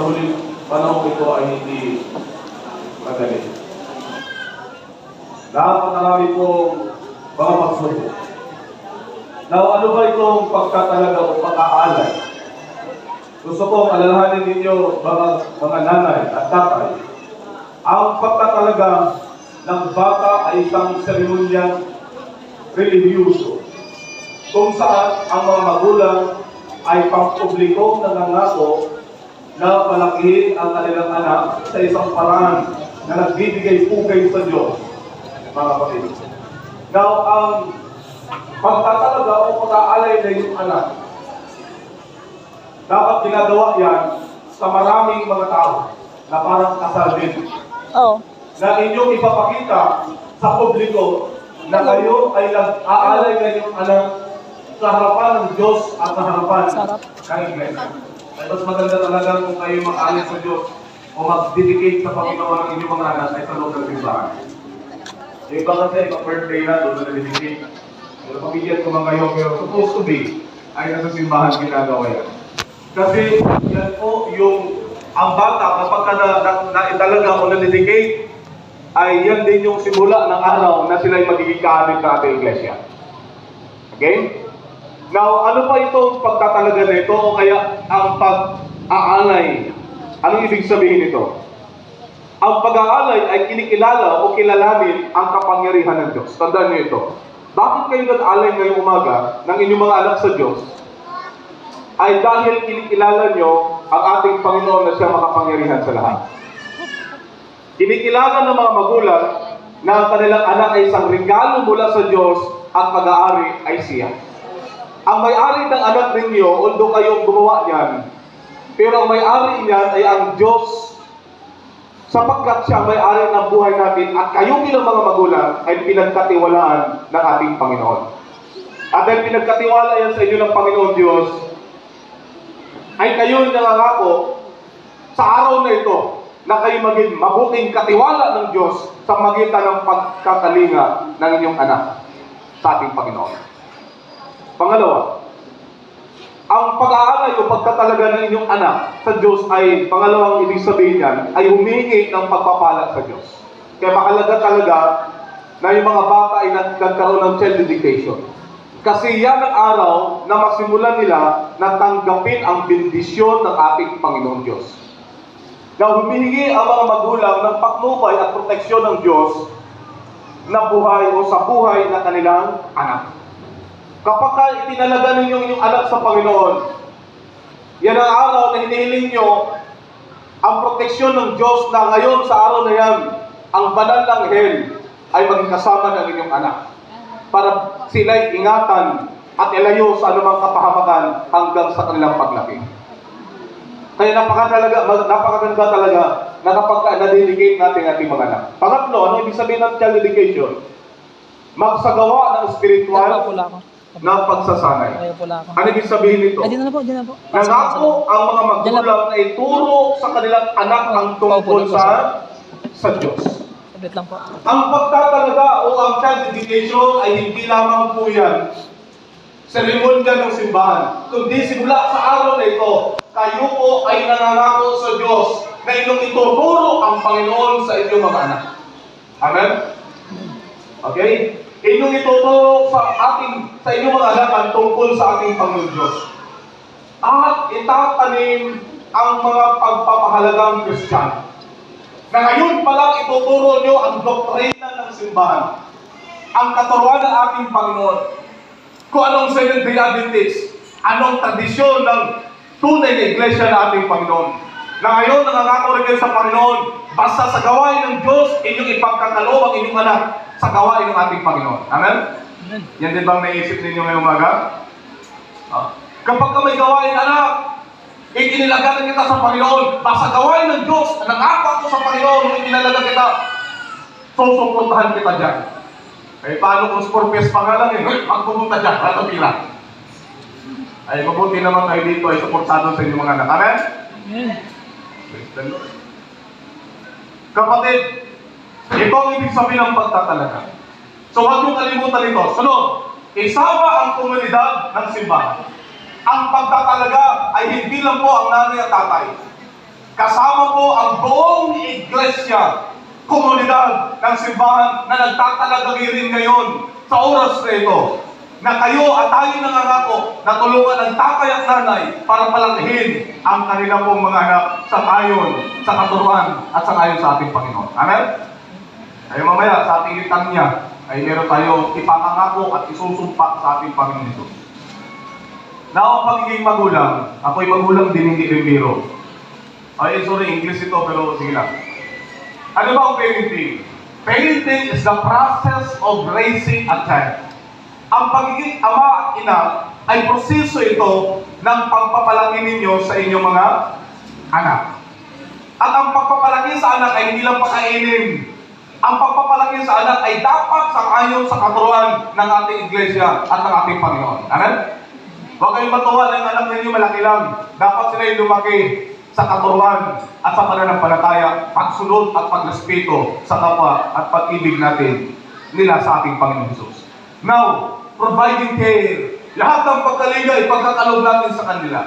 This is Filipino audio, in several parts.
sa huling panahon ito ay hindi madali. Napakarami pong mga pagsubok. Now, ano ba itong pagkatalaga o pag-aalay? Gusto kong alalahanin ninyo mga nanay at tatay. Ang pagkatalaga ng bata ay isang seremonyang relihiyoso kung saan ang mga magulang ay pampublikong nangangako na palakihin ang kanilang anak sa isang paraan na nagbibigay pugay sa Diyos, mga kapatid. Now, ang pagtatalaga o pag-aalay na yung anak, dapat ginagawa yan sa maraming mga tao na parang kasal din. Na inyong ipapakita sa publiko na kayo ay nag-aalay na yung anak sa harapan ng Diyos at sa harapan ng Iglesia. Ay mas maganda talaga kung kayo mag-aalay sa Diyos o mag-dedicate sa Panginoon ng inyong mga anak ay sa loob ng simbahan. Yung iba kasi, birthday na, doon na dedicate. Pero pamilyan ko man kayo, pero supposed to be, ay nasa simbahan ginagawa yan. Kasi yan po yung ang bata kapag naitalaga o na-dedicate, ay yan din yung simula ng araw na sila'y magiging kaanib sa ating iglesia. Okay? Now, ano pa itong pagtatalaga nito o kaya ang pag-aalay? Anong ibig sabihin nito? Ang pag-aalay ay kinikilala o kilalanin ang kapangyarihan ng Diyos. Tandaan niyo ito. Bakit kayo nag-alay ngayong umaga ng inyong mga anak sa Diyos? Ay dahil kinikilala niyo ang ating Panginoon na siya makapangyarihan sa lahat. Kinikilala ng mga magulang na ang kanilang anak ay isang regalo mula sa Diyos at pag-aari ay siya. Ang may-ari ng anak ninyo, although kayong gumawa niyan, pero ang may-ari niyan ay ang Diyos sapagkat siya may-ari ng buhay natin at kayo bilang mga magulang ay pinagkatiwalaan ng ating Panginoon. At dahil pinagkatiwala yan sa inyo ng Panginoon Diyos, ay kayo nangangako sa araw na ito na kayo maging mabuting katiwala ng Diyos sa magitan ng pagkakalinga ng inyong anak sa ating Panginoon. Pangalawa, ang pag-aalay o pagtatalaga ng inyong anak sa Diyos ay, pangalawang ibig sabihin yan, ay humingi ng pagpapala sa Diyos. Kaya mahalaga talaga na yung mga bata ay nagkaroon ng child dedication. Kasi yan ang araw na masimulan nila na tanggapin ang bendisyon ng ating Panginoong Diyos. Na humihingi ang mga magulang ng patnubay at proteksyon ng Diyos na buhay o sa buhay na kanilang anak. Kapag itinalaga ninyo inyong anak sa Panginoon, yan ang araw na hinihiling nyo ang proteksyon ng Diyos na ngayon sa araw na yan, ang banal ng hell ay maging kasama ng inyong anak para sila'y ingatan at ilayo sa anumang kapahamakan hanggang sa kanilang paglaki. Kaya napakaganda talaga na kapag na-dedicate natin ating mga anak. Pangatlo, ano ibig sabihin ng child dedication? Magsagawa ng spiritual na pagsasanay. Ano ibig sabihin nito? Nangako ang mga magulang na ituro sa kanilang anak ang tungkol sa Diyos. Ang pagtatalaga o ang child dedication ay hindi lamang po yan seremonya ng simbahan, kundi simula sa araw na ito, kayo po ay nangangako sa Diyos na inyong ituturo ang Panginoon sa inyong mga anak. Amen? Okay? Inyong ituturo sa inyong mga anak ang tungkol sa ating Panginoon Diyos. At itatanim ang mga pagpapahalagang Kristiyano. Na ngayon pa lang ituturo nyo ang doktrina ng simbahan. Ang katuruan ng ating Panginoon. Kung anong Seventh-day Adventist, anong tradisyon ng tunay na iglesia ng ating Panginoon. Na ngayon nangangako rin kayo sa Panginoon, basta sa gawain ng Diyos, inyong ipagkakalob ang inyong anak sa gawain ng ating Panginoon. Amen? Amen. Yan din bang naisip ninyo ngayong umaga? Kapag ka may gawain anak, itinilaganan kita sa Panginoon, basta gawain ng Diyos, nangako ako sa Panginoon, itinalaga kita, susuportahan kita dyan. Ay, paano kung Scorpius pa nga lang magpupunta dyan, para pila. Ay, mabuti naman kayo dito ay suportado sa inyong mga anak. Amen? Kapatid, ito ang ibig sabihin ng pagtatalaga. So, huwag niyong kalimutan ito. Sunod, isama ang komunidad ng simbahan. Ang pagtatalaga ay hindi lang po ang nanay at tatay. po ang buong iglesia, komunidad ng simbahan na nagtatalaga rin ngayon sa oras na ito, na kayo at tayo nangangako na tulungan ng tatay at nanay para palakihin ang kanila pong mga anak sa ayon sa katuruan at sa ayon sa ating Panginoon. Amen? Kaya mamaya sa ating litanya ay meron tayo ipangangako at isusumpa sa ating Panginoon Jesus. Na ang pagiging magulang, ako'y magulang din, hindi rin biro. Ay, sorry, English ito, pero sige lang. Ano ba ang parenting? Parenting is the process of raising a child. Ang pagiging ama at ina ay proseso ito ng pagpapalaki ninyo sa inyong mga anak. At ang pagpapalaki sa anak ay hindi lang pakainin. Ang pagpapalaki sa anak ay dapat sang-ayon sa katuruan ng ating iglesia at ng ating Panginoon. Amen? Huwag kayong matuwa na yung anak ninyo malaki lang. Dapat sila yung lumaki sa katuruan at sa pananampalataya, pagsunod at pagrespeto sa kapwa at pag-ibig natin nila sa ating Panginoon Jesus. Now, providing care. Lahat ng pagkaligay, pagkakalob natin sa kanila.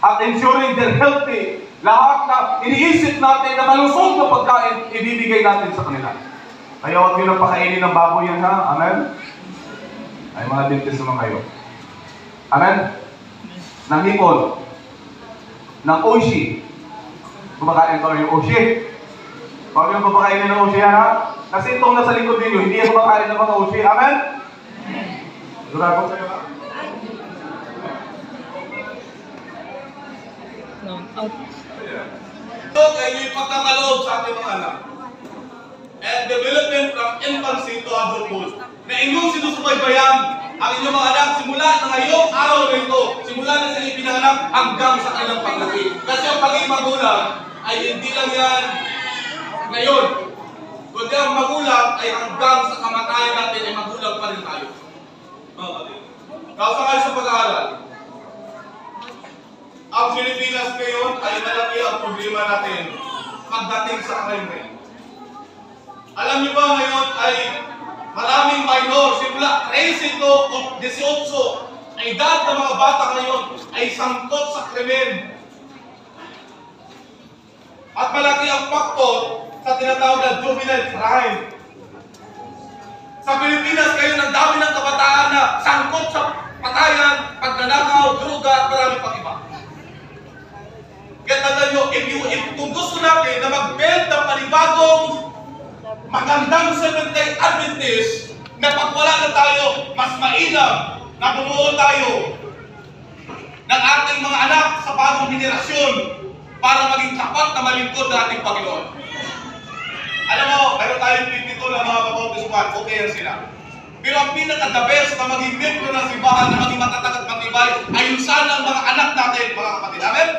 At ensuring they're healthy. Lahat na iniisip natin na malusog na pagkain, ibibigay natin sa kanila. Kaya huwag nyo nang pakainin ng baboy yan, ha? Amen? Ay, mga dintis naman kayo. Amen? Ng hipon. Ng oshi. Kumakain ko yung oshi. Huwag yung kumakainin ng oshi, ha? Kasi itong nasa likod ninyo, hindi yung kumakain ng mga oshi. Amen? Sigurado kayo, ha? Ito ay yung pagkakaloob sa ating mga anak. And development from infancy to adulthood. Na inyong sinusubaybayan ang inyong mga anak simula na ngayong araw na ito, simula na sila ipinanganak hanggang sa kanilang paglaki. Kasi ang pagiging magulang ay hindi lang yan ngayon. Kundi ang magulang ay hanggang sa kamatayan natin ay magulang pa rin tayo. Kausa kayo sa pag-aaral. Ang Pilipinas ngayon ay malaki ang problema natin pagdating sa crime. Alam niyo ba ngayon ay maraming minor, simula 13 to 18, ay edad ng mga bata ngayon ay sangkot sa krimen. At malaki ang faktor sa tinatawag na juvenile crime. Sa Pilipinas ngayon, ang dami ng kabataan na sangkot sa patayan, pagnanakaw, droga, at marami pang iba. Kaya tandaan nyo, kung gusto natin na mag-build ng panibagong magandang Seventh-day Adventist na pag wala na tayo, mas mainam na bumuo tayo ng ating mga anak sa bagong henerasyon para maging tapat na malingkod ng ating Panginoon. Alam mo, mayroon tayong 52 na mga babautisman, okay yan sila. Pero ang pinaka-the best na maging membro ng simbahan na maging matatag at matibay ay yung sana ang mga anak natin, mga kapatid namin.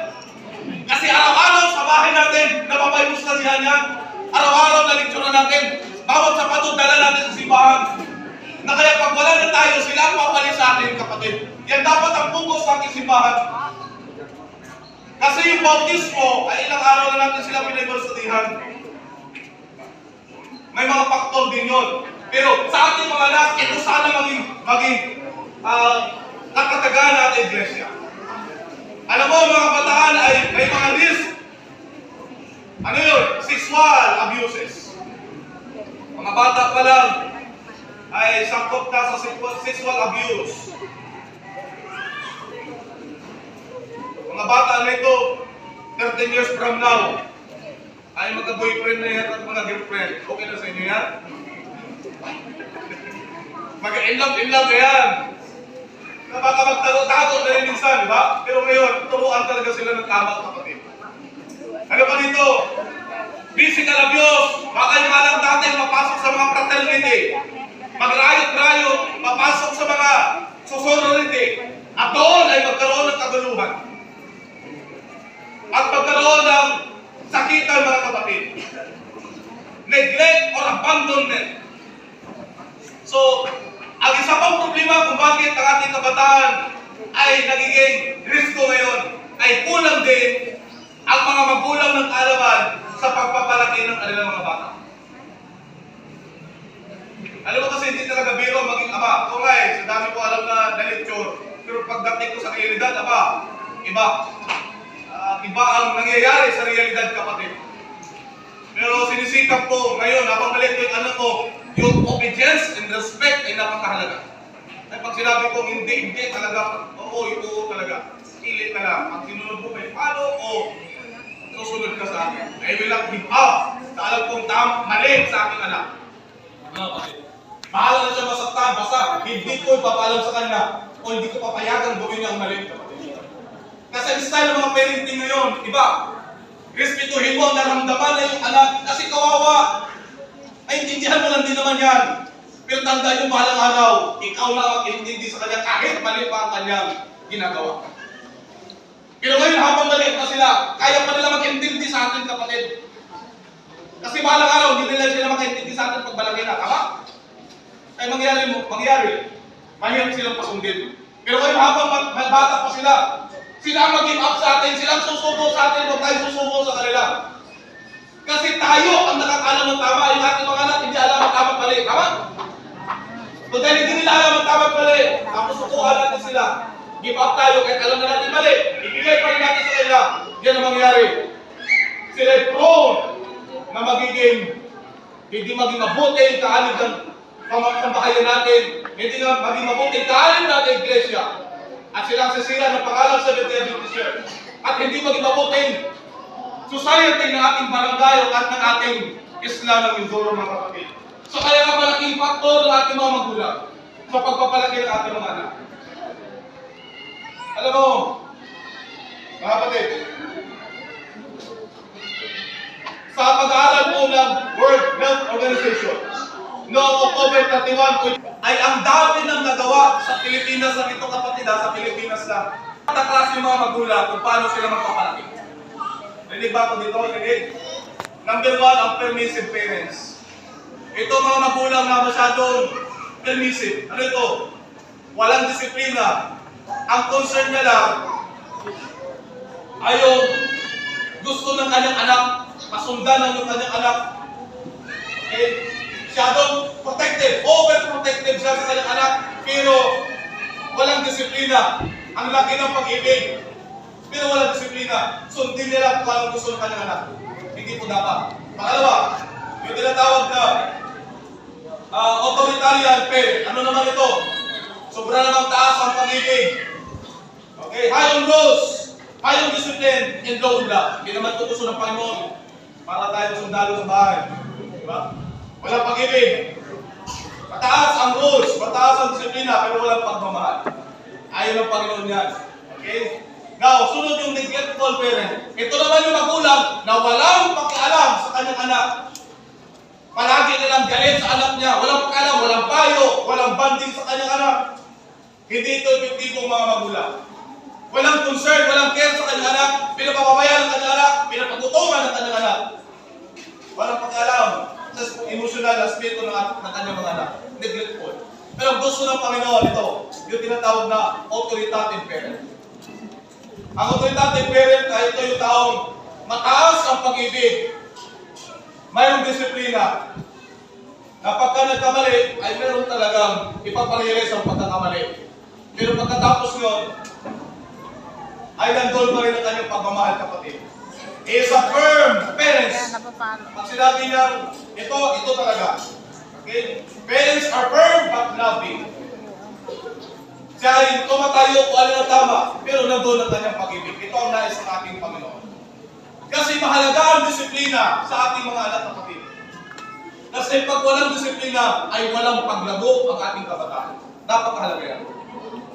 Kasi araw-araw sa bahay natin, napapaybos na siya niyan. Araw-araw na lektsura natin, bawat sapato dala natin sa simbahan. Na kaya pag wala na tayo, sila ang papalit sa atin, kapatid. Yan dapat ang focus sa ating simbahan. Kasi yung bautismo, ay ilang araw na natin sila pinagbalsatihan. May mga faktor din yun. Pero sa ating mga anak, ito sana maging nakatagaan natin iglesia. Alam mo, mga kabataan ay may mga risk. Ano yun? Sexual abuses. Mga bata pa lang ay sangkot na sa sexual abuse. Mga bata na ito, 13 years from now, ay magka-boyfriend na yan at mga girlfriend. Okay na sa inyo yan? Mag-inlove yan. Na baka magtago-tago na rin minsan, di ba? Pero ngayon, turuan talaga sila ng tama, kapatid. Ano pa dito? Physical abuse. Baka yung alam natin mapasok sa mga fraternity. Mag-riot-riot, mapasok sa mga sorority. At doon ay magkaroon ng kaguluhan. At magkaroon ng sakitan, mga kapatid. Neglect or abandonment. So, ang isa pang problema kung bakit ang ating kabataan ay nagiging risko ngayon ay kulang din ang mga magulang ng kaalaman sa pagpapalaki ng kanilang mga bata. Alam mo kasi hindi talaga biro maging ama. Kung sa dami ko alam na lecture, pero pagdating ko sa realidad, iba. at iba ang nangyayari sa realidad, kapatid. Pero sinisikap ko ngayon, habang maliit ko yung anak ko, yung obedience and respect ay napakahalaga. Ay pag sinabi ko hindi talaga, oo talaga. Pilit na lang. Pag sinunod mo may follow o susunod ka sa akin. I will not give up sa alam kong mali sa aking anak. Ano kapatid? Bahala na siya masaktan, basta hindi ko ipapaalam sa kanya o hindi ko papayagan gawin niya ang mali. Kasi ang style ng mga parenting ngayon, iba. Respetuhin mo ang naramdaman na yung anak kasi kawawa. Ay, intindihan mo lang din naman yan. Pero tandaan yung bahalang araw, ikaw lang ang hindi sa kanya kahit mali pa ang kanyang ginagawa. Pero ngayon habang mali pa sila, kaya pa nila mag-intindi sa atin, kapatid. Kasi bahalang araw, hindi nila sila mag-intindi sa atin pag malaki na, tama? Ay mangyari. Mahirap silang pasundin. Pero ngayon habang bata pa sila ang mag-give up sa atin, silang susubo sa atin, huwag tayo susubo sa kanila. Kasi tayo ang nakakalam ng tama, yung ating mga anak, hindi alam ang tama mali, tama? So dahil hindi nila alam ang tama mali, tapos susubukan natin sila. Give up tayo, kahit alam na natin mali, ibigay pa rin natin sa kanila. Yan ang mangyayari. Sila ay prone na hindi maging mabuti yung kaanin ng pambahayan natin, hindi na maging mabuti yung kaanin natin, iglesia. At silang sisira ng pangalan sa Bethlehem Church. At hindi maging mabuting society ng ating barangay at ng ating Islam ng Mindoro, mga kapatid. So kaya nga malaking faktor ng ating mga magulang sa pagpapalaki ng ating mga anak. Alam mo, mga kapatid, sa pag-aaral po ng World Health Organization noong October 31 ay ang dami ng nagawa sa Pilipinas lang ito, kapatid, sa Pilipinas lang. Nataklas yung mga magulang kung paano sila magpapalaki. Rinig ba ako dito? Rinig? Number 1, ang permissive parents. Ito mga magulang na masyadong permissive. Ano ito? Walang disiplina. Ang concern niya lang ay yung gusto ng kanyang anak, masundan ng kanyang anak. Okay? Masyadong protective, overprotective siya sa kanyang anak, pero walang disiplina. Ang laki ng pag-ibig, pero walang disiplina. Sundin nila kung anong gusto ng kanyang anak. Hindi po dapat. Pangalawa, yung tinatawag na authoritarian parent. Ano naman ito? Sobra namang taas ang pag-ibig. Okay, high on rules, high on discipline, and low on love. Hindi naman ito gusto ng Panginoon para tayo sundalo sa bahay. Diba? Walang pag-ibig. Mataas ang rules, mataas ang disiplina, pero walang pagmamahal. Ayaw ng Panginoon yan. Okay? Now, sunod yung neglectful parent. Ito naman yung magulang na walang pakialam sa kanyang anak. Palagi nilang galit sa anak niya. Walang pakialam, walang payo, walang banding sa kanyang anak. Hindi ito epektibong mga magulang. Walang concern, walang care sa kanyang anak. Pinapapabayaan ng kanyang anak, pinapagutungan ng kanyang anak. Walang pakialam sa emosyonal aspekto ng kanyang mga anak. Neglectful. Pero gusto ng Panginoon ito, yung tinatawag na authoritative parent. Ang authoritative parent ay ito yung taong mataas ang pag-ibig, mayroong disiplina, na pagka nagkamali ay meron talagang ipapareres ang pagkakamali. Pero pagkatapos yun, ay nandun pa rin ang kanyang pagmamahal, kapatid. He is a firm parents. Pag sinabi niya, ito talaga. Okay? Parents are firm but loving. Siya ay tumatayo kung alin ang tama, pero nandun ang kanyang pag-ibig. Ito ang nais ng ating Panginoon. Kasi mahalaga ang disiplina sa ating mga anak, kapatid. Kasi pag walang disiplina, ay walang paglago ang ating kabataan. Napakahalaga yan.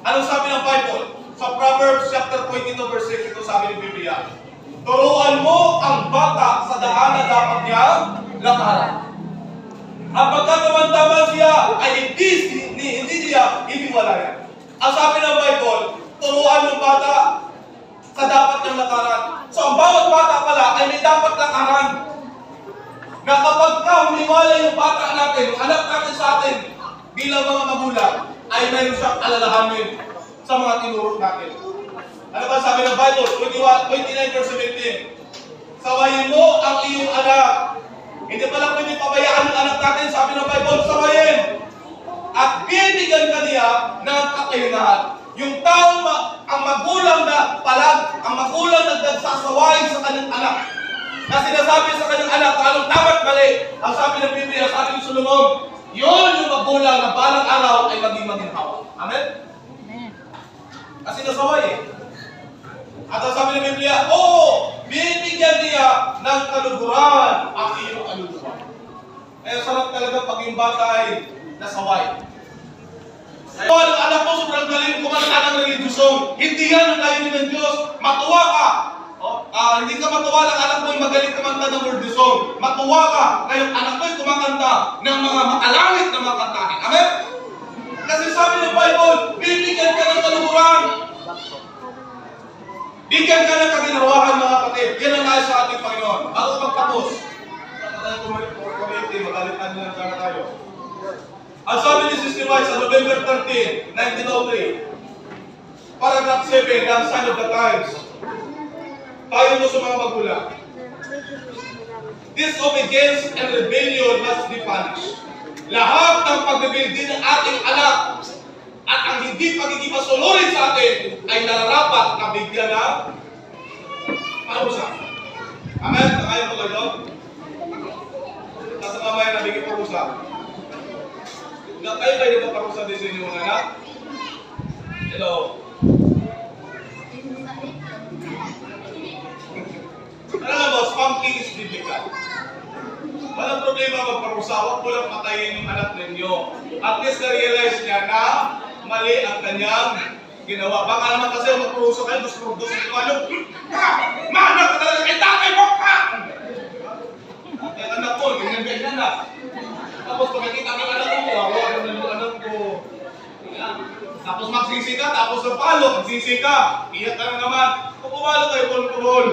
Anong sabi ng Bible? Sa Proverbs chapter 22 verse 6, ito sabi ng Biblia, turuan mo ang bata sa daan na dapat niyang lakaran. Ang pagkakamantaman siya ay hindi niya iniwalayan. Ang sabi ng Bible, turuan ng bata sa dapat niyang lakaran. So ang bawat bata pala ay may dapat lakaran. Na kapag humiwala yung bata natin, yung anak natin sa atin, bilang mga magulang, ay mayroon siyang alalahanin sa mga tinuro natin. Ano ba sabi ng Bible? 29 verse 17. Sawayin mo ang iyong anak. Hindi pala pwede pabayaan ng anak natin, sabi ng Bible, sawayin. At bibigyan ka niya ng kakayahan. Yung taong ang magulang na palag, ang magulang na nagsasawain sa kanyang anak. Na sinasabi sa kanyang anak kung anong dapat mali. Ang sabi ng Biblia, sabi ni Solomon, yun yung magulang na balang araw ay maging maginhawa. Amen? Kasi nasaway eh. At ang sabi ng Biblia, bibigyan niya ng kaluguran ang iyong kaluguran. Kaya sarap talaga pag yung bata ay nasaway. Kaya ang anak ko sobrang galing kumanta ng religiosong. Hindi yan ang layunin ng Diyos. Matuwa ka. Hindi ka matuwa ng anak mo yung magaling kumanta ng word song. Matuwa ka na yung anak mo yung kumakanta ng mga makalangit na mga kantahin. Amen? Kasi sabi ng Bible, bibigyan ka ng kaluguran. Bigyan ka ng kaginawahan mga kapatid. Yan ang nais sa ating Panginoon. Bago magtapos, magalitan nyo lang sana tayo. Ang sabi ni Sister White sa November 13, 1903, paragraph 7 ng Sign of the Times, tayo mo sa mga magulang. Disobedience and rebellion must be punished. Lahat ng pag-rebel din ng ating anak at ang hindi pagiging masunurin sa atin ay nararapat na bigyan ng parusa. Amen? Nakayon ko kayo? Nasa mamaya na bigyan parusa. Kayo kayo nagpaparusa din sa inyong mga anak? Hello? Alam mo, spanking is biblical. Walang problema magparusa, huwag mo lang patayin yung anak ninyo. At least na-realize niya na mali ang kanyang ginawa. Baka naman kasi magparusa kayo, gusto nyo ano, maanak ka talaga kay tatay mo ka! Kaya anak ko, ganyan na. Tapos pag nakita ng anak ko, huwag na yung anak ko. Tapos magsisi ka, tapos napalo, magsisi ka. Iyak ka na naman. Kung pumalo kayo, kulkul.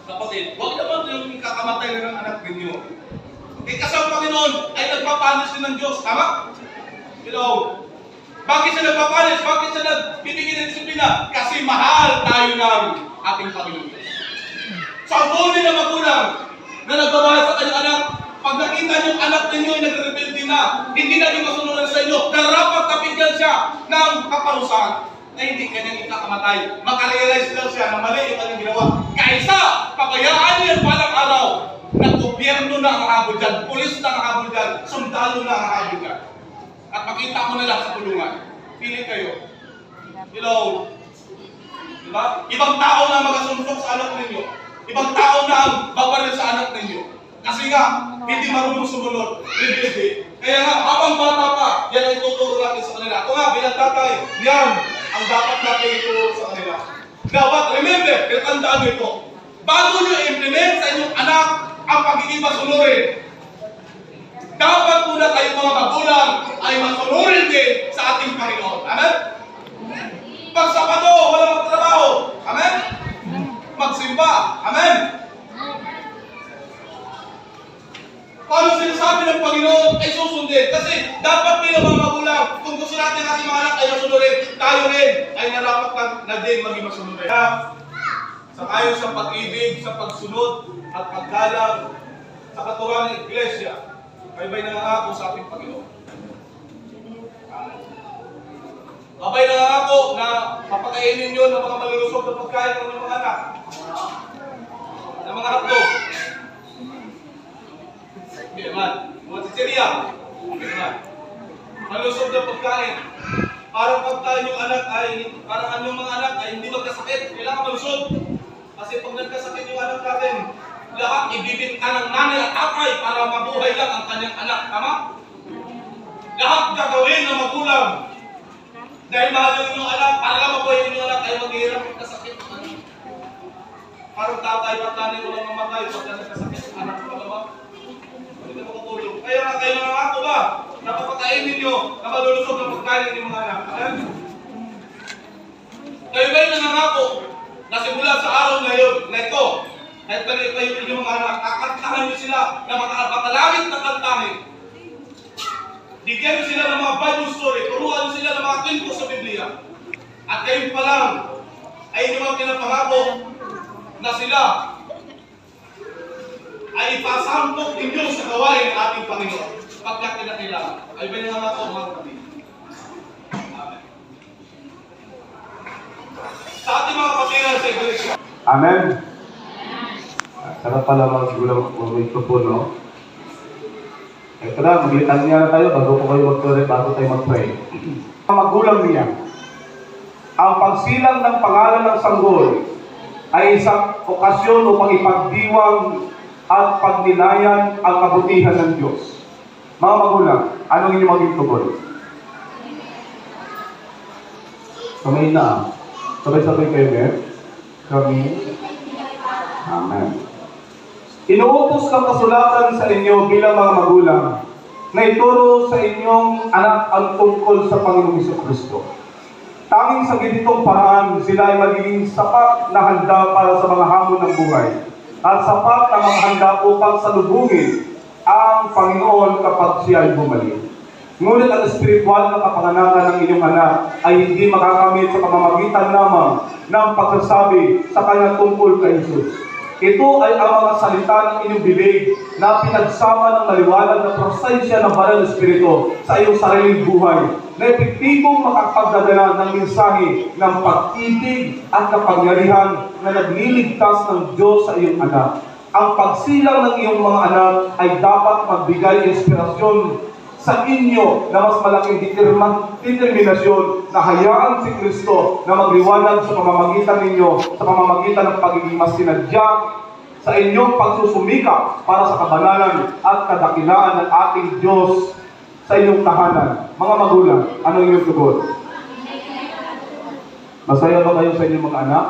Kapatid, huwag naman yung kakamatay na ng anak ninyo. Kasi ang Panginoon ay nagpapanis din ng Diyos. Tama? Hello? Bakit siya nagpapanis? Bakit siya nagbibigay ng disiplina? Kasi mahal tayo ng ating Panginoon. So ang huli na magulang na nagmamahal sa kanyang anak, pag nakita niyong anak ninyo ay nagre-rebelde na, hindi na yung masunuran sa inyo, narapat na bigyan siya ng kaparusahan na hindi kanyang ikakamatay. Makarealize lang siya na mali yung kanyang ginawa. Kaysa, pabayaan niya palang araw na gobyerno na ang habol dyan, pulis na ang habol dyan, sundalo na ang habol dyan. At makita mo na lang sa kulungan. Pili kayo. Hello? Diba? Ibang tao na magasumpok sa anak ninyo. Ibang tao na ang babaril sa anak ninyo. Kasi nga, hindi marunong sumunod. Rebelde. Kaya nga, habang bata pa, yan ang ituturo natin sa kanila. Ako nga, bilang tatay, yan ang dapat natin ituturo sa kanila. Dapat, remember, tandaan nyo ito. Bago nyo i-implement sa inyong anak ang pagiging masunurin, dapat muna kayong mga magulang ay masunurin din sa ating Panginoon. Amen? Pag Sabado, wala magtrabaho. Amen? Magsimba. Amen? Paano sinasabi ng Panginoon ay susundin? Kasi dapat bilang mga magulang, kung gusto natin ating mga anak ay masunurin, tayo rin ay narapat na din maging masunurin. Sa kayo sa pag-ibig, sa pagsunod at paggalang sa katuruan ng Iglesia, kayo-ba'y nangangako sa ating Panginoon? Abay nangangako na papakainin nyo ng mga malulusog na pagkain ng mga anak, ng mga hotdog. Hindi naman. Mga chicheria. Hindi naman. Malusog na pagkain. Para pag yung anak ay, parang anyong mga anak ay hindi magkasakit. Kailangan malusog. Kasi pag nagkasakit yung anak natin, lahat ibibinta ng nanay at tatay para mabuhay lang ang kanyang anak. Tama? Lahat gagawin ng magulang. Dahil mahal yung inyong anak, para lang mabuhay yung anak ay maghihirap ng kasakit. Parang tatay at nanay walang mamatay pag nagkasakit ang anak ko naman. Hindi na makatulog. Kaya nga kayo mga ako ba? Napapakainin nyo na malulusog ng pagkain ng mga anak. Kayo ba yung nangako na simula sa araw na yun, na ito, kahit kayo yung mga anak, kakantahan nyo sila na makalangit na kantahin. Bigyan nyo sila ng mga Bible story, turuan nyo sila ng mga kwento sa Biblia. At kayo pa lang, ay hindi mga pinapangako na sila ay ipasampok ninyo sa gawain ng ating Panginoon. Pagkat kinakailangan. Ay ba nangangako mga kapatid? Amen. mga kapatiran sa iglesia. Amen. Sarap pala mga sigulang mikrofon, no? Ito na, maglitanya na tayo bago tayo mag-pray. Ang magulang niya, ang pagsilang ng pangalan ng sanggol ay isang okasyon upang ipagdiwang at pagninayan ang kabutihan ng Diyos. Mga magulang, anong inyong maging tugon? Kamay na. Sabay-sabay kayo, Beth. Kami. Amen. Inuutos ng kasulatan sa inyo bilang mga magulang na ituro sa inyong anak ang tungkol sa Panginoong Jesucristo. Tanging sa ganitong paraan, sila ay magiging sapat na handa para sa mga hamon ng buhay at sapat na mga handa upang salubungin ang Panginoon kapag siya ay bumalik. Ngunit ang espiritual na kapanganakan ng inyong anak ay hindi makakamit sa pamamagitan lamang ng pagsasabi sa kanya tungkol kay Jesus. Ito ay ang mga salita ng inyong bibig na pinagsama ng maliwanag na prosesya ng banal na espiritu sa iyong sariling buhay na epektibong makapagdadala ng mensahe ng pag-ibig at kapangyarihan na nagliligtas ng Diyos sa iyong anak. Ang pagsilang ng iyong mga anak ay dapat magbigay inspirasyon sa inyo na mas malaking determinasyon na hayaan si Kristo na magliwanag sa pamamagitan ninyo, sa pamamagitan ng pagiging mas sinadya sa inyong pagsusumikap para sa kabanalan at kadakilaan ng ating Diyos sa inyong tahanan. Mga magulang, ano inyong tugon? Masaya ba kayo sa inyong mga anak?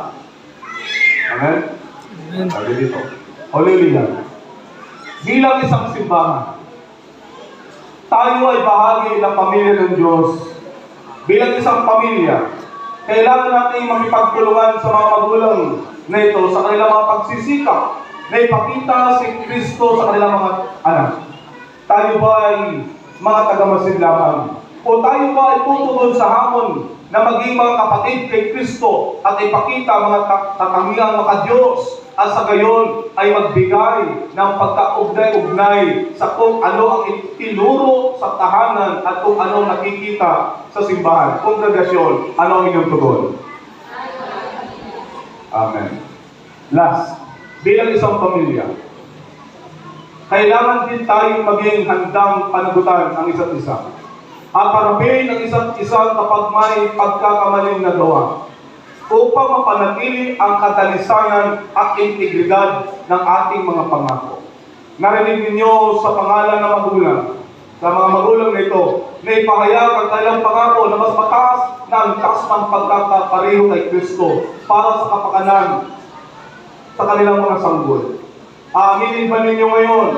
Amen? Amen. Sabi dito. Hallelujah. Bilang isang simbahan, tayo ay bahagi ng pamilya ng Diyos. Bilang isang pamilya, kailangan natin makipagtulungan sa mga magulang na ito sa kanilang mga pagsisikap na ipakita si Kristo sa kanilang mga anak. Tayo ba ay mga tagamasid lamang? O tayo ba ay tutugon sa hamon na maging mga kapatid kay Kristo at ipakita mga katangiang maka-Diyos at sa gayon ay magbigay ng pagkaugnay-ugnay sa kung ano ang itinuro sa tahanan at kung ano nakikita sa simbahan. Kongregasyon, ano ang inyong tugon? Amen. Last, bilang isang pamilya, kailangan din tayong maging handang panagutan ang isa't isa at harapin ang isa't isa kapag may pagkakamaling nagawa upang mapanatili ang katalisayan at integridad ng ating mga pangako. Narinig ninyo sa pangalan ng magulang, sa mga magulang nito, na ipahayag ang kanilang pangako na mas mataas na ang taas ng pagkakapareho kay Kristo para sa kapakanan sa kanilang mga sanggol. Aaminin ba ninyo ngayon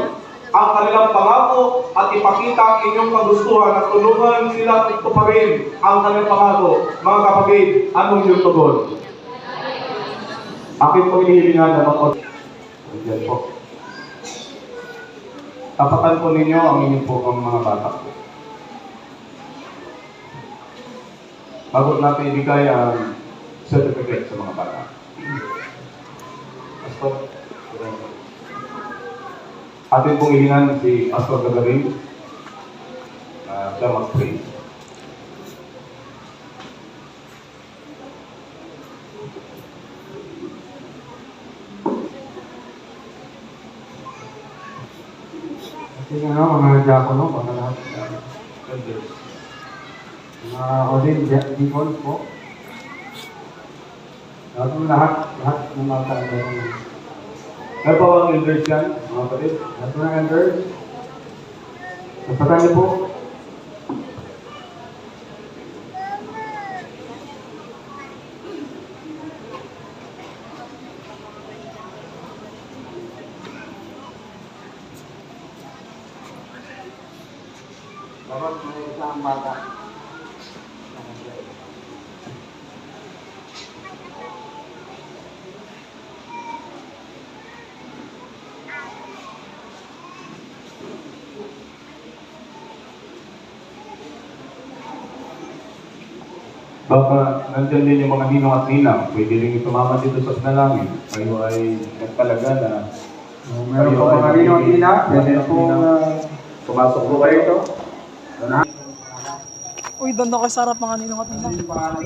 ang kanilang pangako at ipakita ang inyong kagustuhan at tulungan sila ito pa rin ang kanilang pangako? Mga kapatid, anong inyong tugon? Akin po hinihilingan na makot. Diyan po. Tapatan po ninyo ang inyong po ang mga bata. Bago natin ibigay ang certificate sa mga bata. Pastor, atin pong hilingan si Pastor Gagarin. Siya mag-pray. Kasi mga diakono, mga lahat. Mga Odin, Deacon po. Lahat ng mga kaagaran. Ano pa ang elders yan, mga kapatid? Lahat ng elders. Napatan niyo po. Dapat may isang bata. Baka nandyan din yung mga ninong at ninang. Pwede rin tumama dito sa panalangin. Kayo ay nagpalaga na Meron po mga ninong at nina. Pwede po pumasok po kayo ito. Uy, doon ako sa harap mga ninong at ninang. pangalan.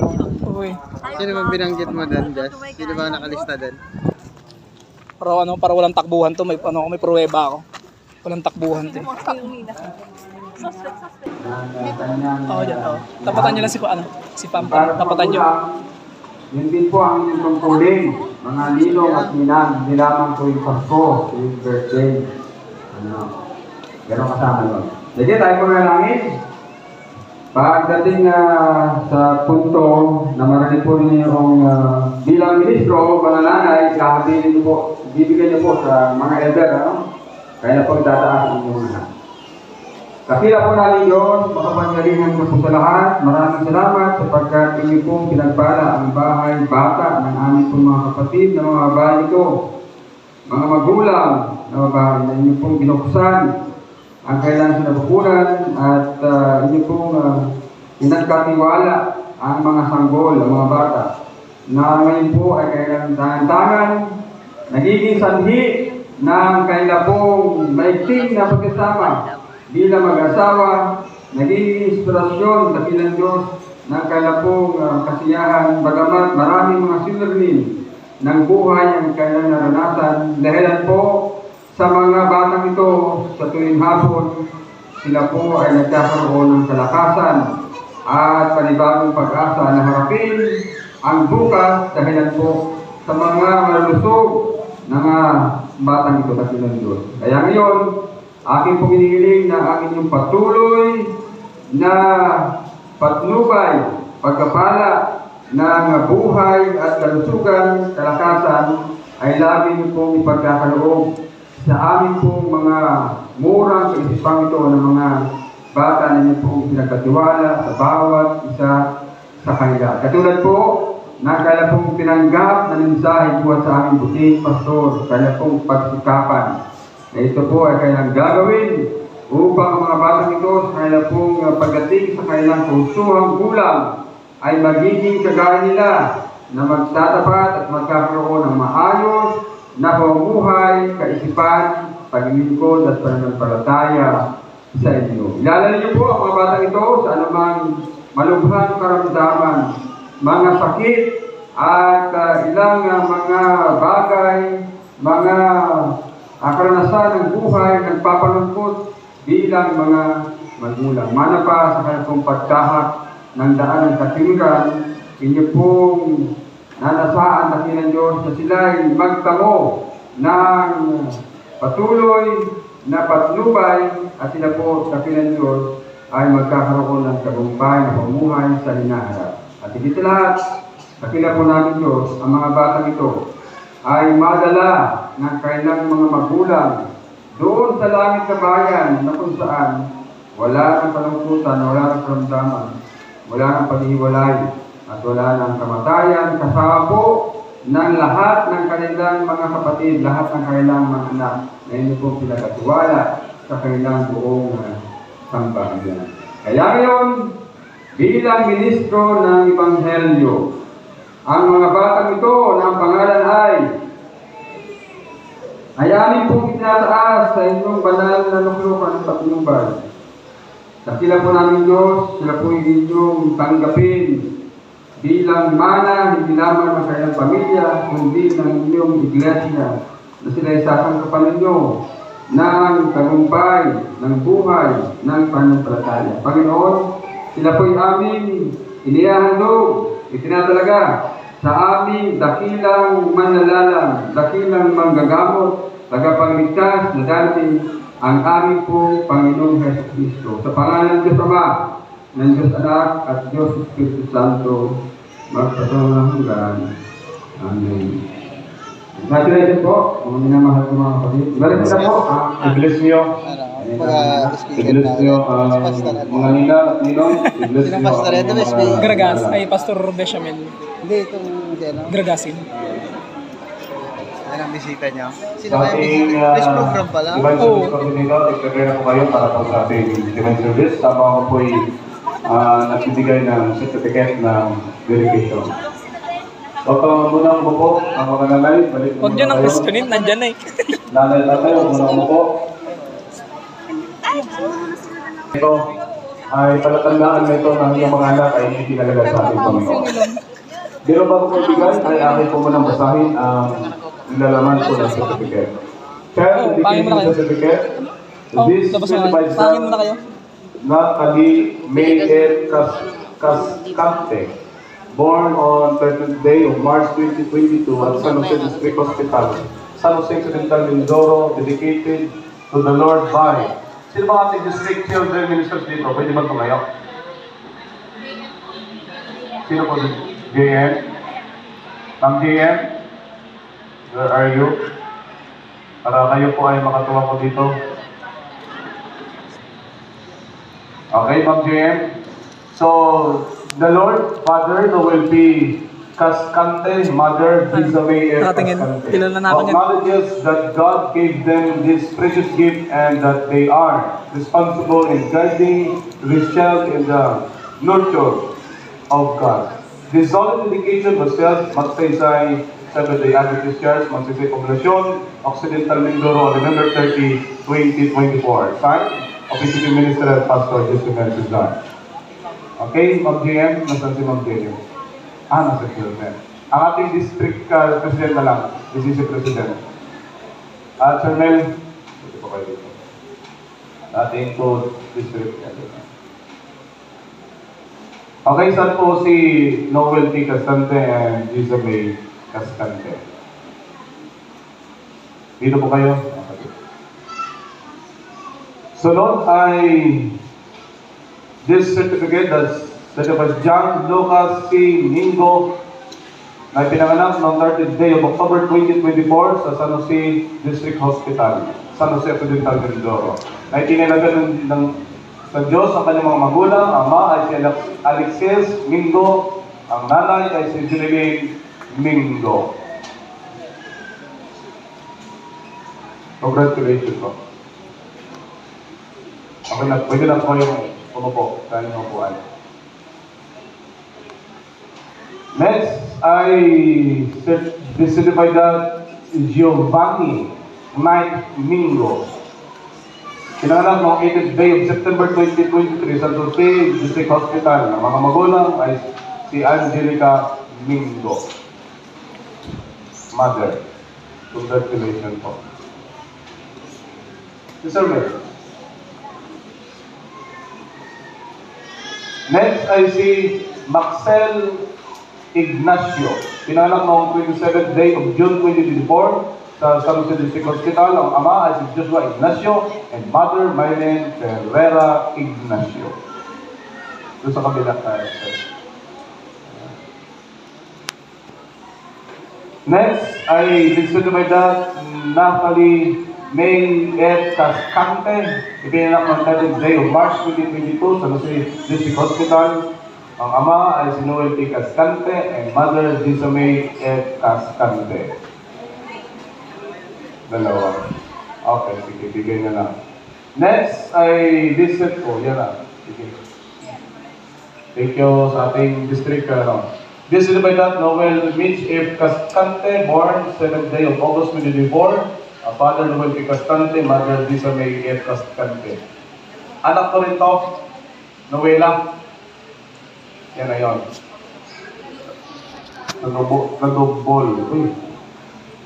po eh. Sino ba binanggit mo doon, Jess? Sino ba nakalista doon? Para walang takbuhan to, may pruweba ako. Walang takbuhan to. Oo, dyan, oo. Tapatan nyo lang si Pampan. Tapatan nyo. Yun din po ang inyong tungkulin. Mga ninong at ninang, hindi lamang po yung Pasko, yung birthday. Ganon kasama yun. Sige, tayo po nalangin. Pagdating sa punto na marinig po ninyong bilang ministro, panananay, kakabilin niyo po, bibigyan niyo po sa mga elder, kaya po itataas ang inyong anak. Kakila po namin Diyos, makapangyarihan po sa lahat. Maraming salamat sapagkat inyo pong pinagpala ang bahay, bata ng aming pong mga kapatid na mga bahay ito. Mga magulang na babae na inyo pong binuksan ang kailangan sinapupunan at inyo pong pinagkatiwala ang mga sanggol, ang mga bata na ngayon po ay kailangan tangan-tangan, nagiging sanhi ng kailangan pong maigting na pagkasama bilang mag-asawa, nagiging inspirasyon sa bilang Diyos ng kailangan pong kasiyahan, bagamat maraming mga sinurnin ng buhay ang kailangan naranasan dahilan po sa mga batang ito sa tuwing hapon, sila po ay nagkakaroon ng kalakasan at panibagong pag-asa na harapin ang bukas dahilan po sa mga malusog na mga batang ito na Diyos. Kaya ngayon, aking pong hinihiling na aking yung patuloy na patnubay, pagkapala ng buhay at kalusugan, kalakasan ay lagi niyo pong ipagkakaloob sa amin pong mga murang kaisipang ito ng mga bata na niyo pong pinagkatiwala sa bawat isa sa kanila. Katulad po na kaya pong pinanggap na mensahe buhat sa aming buting pastor, kaya pong pagsikapan na ito po ay kailang gagawin upang ang mga batang ito sa kaya pong pagdating sa kailang pusuhang gulang ay magiging kagaya nila na magtatapat at magkakaroon ng maayos na pamumuhay, kaisipan, paglilingkod at pananampalataya sa inyo. Ilalala niyo po ang mga batang ito sa anumang malubhang karamdaman, mga sakit at ilang mga bagay, mga karanasan ng buhay, nagpapalungkot bilang mga magulang. Mana pa sa kanilang pagkahak ng daan ng katimuran, inyo pong nanasaan na ng Diyos na sila'y magtamo ng patuloy na patnubay at sila po sa ng Diyos ay magkakaroon ng tagumpay na pamuhay sa hinaharap. At higit lahat, kakila po namin Diyos, ang mga batang ito ay madala ng kailang mga magulang doon sa langit na bayan na kung saan wala ng palungkutan, wala ng karamdaman, wala ng paghihiwalay, at wala ng kamatayan, kasama po ng lahat ng kanilang mga kapatid, lahat ng kanilang mga anak na inyo pong pinagkatiwala sa kanilang buong sambahayan. Kaya ngayon, bilang ministro ng Ebanghelyo, ang mga batang ito na ang pangalan ay amin pong itinataas sa inyong banal na luklukan ng patnubay. Dakila po namin Diyos, sila po inyong tanggapin bilang mana, hindi lamang ng kanyang pamilya, kundi ng inyong iglesia, na sila isasangkapan ninyo ng tagumpay, ng buhay, ng pananampalataya. Panginoon, sila po'y aming inihahandog, itinatalaga sa aming dakilang manlalalang, dakilang manggagamot, tagapagligtas na dati ang aming pong Panginoong Hesus Kristo. Sa pangalan ng Diyos Ama, ng Diyos Anak at Diyos Espiritu Santo, magpasama hanggan. Amen. Congratulations po, mga minamahal ko mga kapatid. Balik na po. I-bless nyo. I-bless nyo mga nila at ninong. I-bless nyo mga Gragas, ay Pastor Bechamel. Hindi, itong Gragasin. ano ang bisita niya? Sino Sa ba yung ating bisita? This program pala? Divine Service Coordinator, i-prepare na po kayo para po sa ating Divine Service. Tama ko po'y nagbibigay ng certificate ng verification. So, muna umupo ang mga nanay. Huwag nyo nang questionin, nandyan na eh. Nanay tatay, muna umupo. Ito ay palatandaan na ito ng iyong mga anak ay hindi talaga sa ating Panginoon. Pero bago ko bigay, ay akin po munang basahin ang nilalaman po ng certificate. Child pangin mo na Education kayo. Certificate. Oh, This labas mo na certified kayo. Pangin mo na kayo. not Ali Mayet Cascante, born on 13th day of March 2022 at San Jose District Hospital, San Jose Occidental, Mindoro, dedicated to the Lord by. Sino ba ating district children ministers dito? Pwede ba tumayo? Sino po si JM? Ma'am JM? Where are you? Para kayo po ay makatuwa po dito. Okay, Ma'am JM? So, the Lord, Father, who will be Cascante, Mother, Isabel, Nakatingin. Kilala namin yan. acknowledges that God gave them this precious gift and that they are responsible in guiding this child in the nurture of God. This solemn dedication was held Magsaysay Seventh-day Adventist Church, Magsaysay Poblacion, Occidental Mindoro, November 30, 2024. Signed, Official Minister and Pastor Justin Suzanne. Okay, Ma'am JM, nasan si Ma'am JM? Nasa Children. Ang ating district president na lang, DCC President. Sir Mel, ito po kayo dito. Ating po district president. Okay, saan po si Noel T. Cascante and Isabel Cascante? Dito po kayo. Okay. Sunod ay this certificate that's certified John Lucas C. Mingo na pinanganak noong 30th day of October 2024 sa San Jose District Hospital, San Jose Occidental, Mindoro. Na itinalagan sa Diyos ang kanyang mga magulang. Ang ama ay si Alexis Mingo, ang nanay ay si Jeneline Mingo. Congratulations po. Okay na, pwede lang po yung umupo, kaya yung upuan. Next ay certified that Giovanni Mike Mingo. Pinanganak noong 8th day of September 2023 sa Jose District Hospital. Ang mga magulang ay si Angelica Mingo. Mother. Congratulations po. Sir Mel. Next ay si Maxel Ignacio. Pinanganak noong 27th day of June 2024 sa San Jose District Hospital. Ang ama ay si Joshua Ignacio and mother Maylene Ferrera Ignacio. Doon sa kabila tayo. Next ay certified that Natalie May F. Cascante. Ipinanganak noong 30th day of March 2022 sa San Jose District Hospital. Ang ama ay si Noel T. Cascante and mother May F. Cascante. Dalawa. Okay, sige, bigay na lang. Next ay this set po. Yan na. Sige. Thank you sa ating district. This is by that Noel Mitch F. Cascante, born 7th day of August 2024. Father Noel T. Cascante, mother May F. Cascante. Anak ko rin to, Noela. Yan na yun. Nagobol. Uy,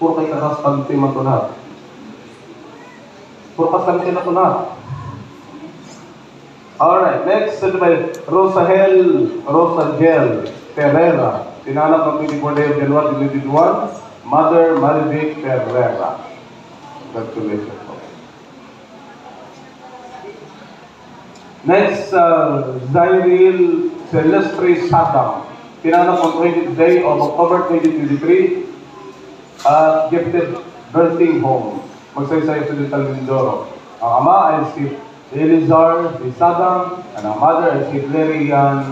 puro kay Cascante man ito lahat. Puro Cascante na ito lahat. Alright, next, by Rosagel Ferrera. Pinanganak ng 24 day of January 2021. Mother Marivic Ferrera. Congratulations po. Next, Zyril Celestre Sadam. Pinanganak on 20th day of October 2023 at gifted birthing home. Magsaysay Occidental Mindoro. Ang ama ay si Elizar Sadam and ang mother ay si Fliriayan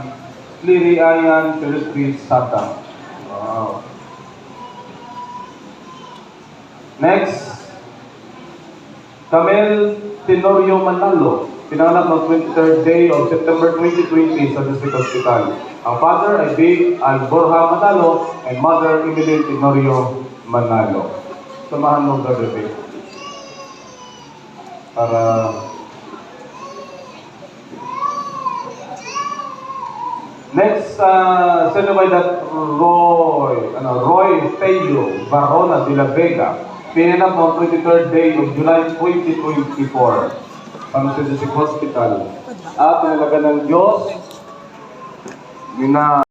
Celestre Sadam. Wow. Next, Camel Tenorio Manalo. Pinanganak ng 23rd day of September 2020 sa District Hospital. Ang father ay Big Alborja Manalo and mother Emily Tenorio Manalo. Samahan mo gabi para next, certified that Roy Tello Barona de la Vega, pinanap on 23rd day of July 2024 sa San Jose Hospital. At nilagyan ng Diyos na